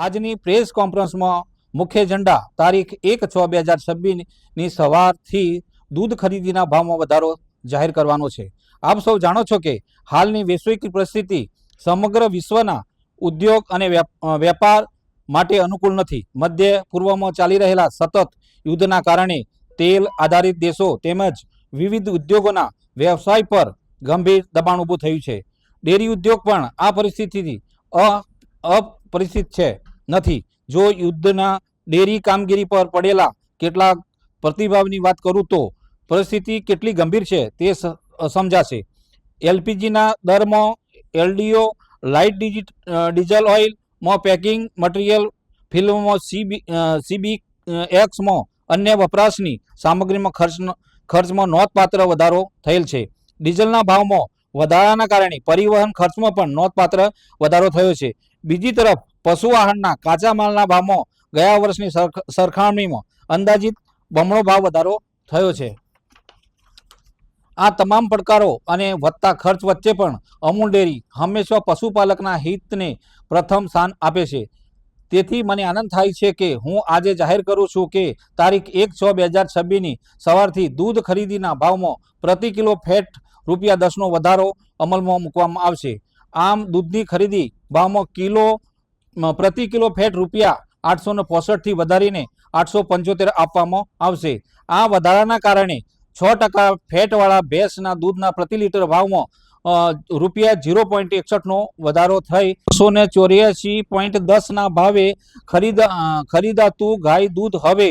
આજની પ્રેસ કોન્ફરન્સમાં મુખ્ય એજન્ડા તારીખ 1/6/2026ની સવારથી દૂધ ખરીદીના ભાવમાં વધારો જાહેર કરવાનો છે। આપ સૌ જાણો છો કે હાલની વૈશ્વિક પરિસ્થિતિ સમગ્ર વિશ્વના ઉદ્યોગ અને વેપાર માટે અનુકૂળ નથી। મધ્ય પૂર્વમાં ચાલી રહેલા સતત યુદ્ધના કારણે તેલ આધારિત દેશો તેમજ વિવિધ ઉદ્યોગોના વ્યવસાય પર ગંભીર દબાણ ઊભું થયું છે। ડેરી ઉદ્યોગ પણ આ પરિસ્થિતિથી અપરિચિત છે નથી। જો યુદ્ધના ડેરી કામગીરી પર પડેલા કેટલાક પ્રતિભાવની વાત કરું તો પરિસ્થિતિ કેટલી ગંભીર છે તે સમજાશે। એલપીજીના દરમાં LDO, light diesel ઓઇલમાં packing material, ફિલ્મમાં CBX માં અન્ય વપરાશની સામગ્રીમાં ખર્ચમાં નોંધપાત્ર વધારો થયેલ છે। ડીઝલના ભાવમાં વધારાના કારણે પરિવહન ખર્ચમાં પણ નોંધપાત્ર વધારો થયો છે। બીજી તરફ પશુ આહારના કાચા માલના ભાવમાં ગયા વર્ષની સરખામણીમાં અંદાજિત બમણો ભાવ વધારો થયો છે। આ તમામ પડકારો અને વધતા ખર્ચ વચ્ચે પણ અમૂલ ડેરી હંમેશા પશુપાલકના હિતને પ્રથમ સ્થાન આપે છે। તેથી મને આનંદ થાય છે કે હું આજે જાહેર કરું છું કે તારીખ 1/6/2026ની સવારથી દૂધ ખરીદીના ભાવમાં પ્રતિ કિલો ફેટ ₹10નો વધારો અમલમાં મૂકવામાં આવશે। આમ દૂધની ખરીદી ભાવમાં પ્રતિ કિલો ફેટ ₹865થી વધારીને 875 આપવામાં આવશે। આ વધારાના કારણે 6% ફેટવાળા ભેંસના દૂધના પ્રતિ લીટર ભાવમાં ₹0.61નો વધારો થઈ 284.10ના ભાવે ખરીદાતું ગાય દૂધ હવે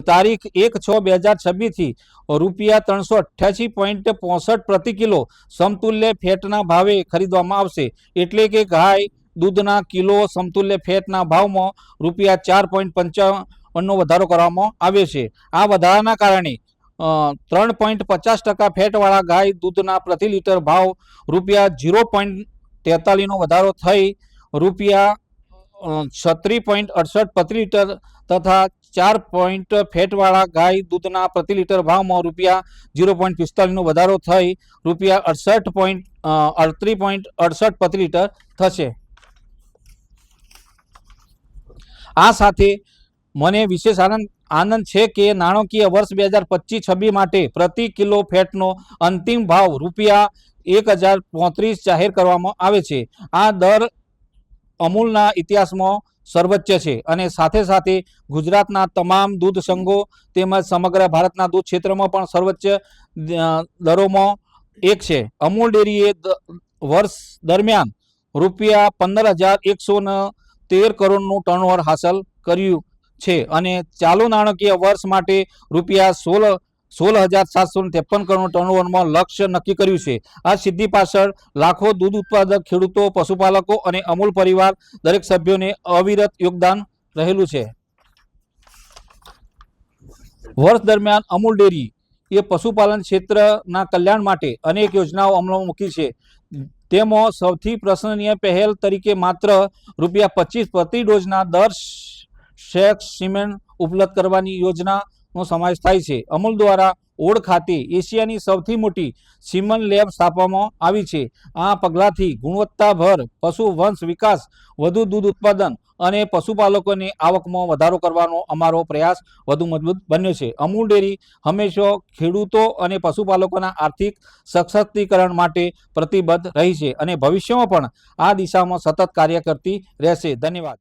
તારીખ 1/6/2026થી ₹388.65 પ્રતિ કિલો સમતુલ્ય ફેટના ભાવે ખરીદવામાં આવશે। એટલે કે ગાય દૂધના કિલો સમતુલ્ય ફેટના ભાવમાં ₹4.55નો વધારો કરવામાં આવ્યો છે। આ વધારાના કારણે 3.50% ફેટવાળા ગાય દૂધના પ્રતિ લીટર ભાવ ₹0.43નો વધારો થઈ ₹36.68 પ્રતિ લીટર તથા 4 ફેટવાળા ગાય દૂધના પ્રતિ લીટર ભાવમાં ₹0.45નો વધારો થઈ ₹68.68 પ્રતિ લીટર થશે। આ સાથે મને વિશેષ આનંદ છે કે નાણાકીય વર્ષ 2025-26 માટે પ્રતિ કિલો ફેટનો અંતિમ ભાવ ₹1035 જાહેર કરવામાં આવે છે। આ દર અમૂલના ઇતિહાસમાં સર્વોચ્ચ છે અને સાથે સાથે ગુજરાતના તમામ દૂધ સંઘો તેમજ સમગ્ર ભારતના દૂધ ક્ષેત્રમાં પણ સર્વોચ્ચ દરોમાં એક છે। અમૂલ ડેરીએ વર્ષ દરમિયાન ₹15,113 કરોડનું ટર્નઓવર હાંસલ કર્યું છે અને ચાલુ નાણાકીય વર્ષ માટે ₹16,753 કરોડનું ટર્નઓવરમાં લક્ષ્ય નક્કી કર્યું છે। આ સિદ્ધિ પાછળ લાખો દૂધ ઉત્પાદક ખેડૂતો, પશુપાલકો અને અમૂલ પરિવાર દરેક સભ્યોને અવિરત યોગદાન રહેલું છે। વર્ષ દરમિયાન અમૂલ ડેરી એ પશુપાલન ક્ષેત્રના કલ્યાણ માટે અનેક યોજનાઓ અમલમાં મૂકી છે। તેમાં સૌથી પ્રશંસનીય પહેલ તરીકે માત્ર ₹25 પ્રતિ ડોઝના દર સેક્સ સિમેન્ટ ઉપલબ્ધ કરવાની યોજનાનો સમાવેશ થાય છે। અમૂલ દ્વારા ઓડ ખાતે એશિયાની સૌથી મોટી સિમન લેબ સ્થાપવામાં આવી છે। આ પગલાંથી ગુણવત્તાભર પશુ વંશ વિકાસ, વધુ દૂધ ઉત્પાદન અને પશુપાલકોની આવકમાં વધારો કરવાનો અમારો પ્રયાસ વધુ મજબૂત બન્યો છે। અમૂલ ડેરી હંમેશા ખેડૂતો અને પશુપાલકોના આર્થિક સશક્તિકરણ માટે પ્રતિબદ્ધ રહી છે અને ભવિષ્યમાં પણ આ દિશામાં સતત કાર્ય કરતી રહેશે। ધન્યવાદ।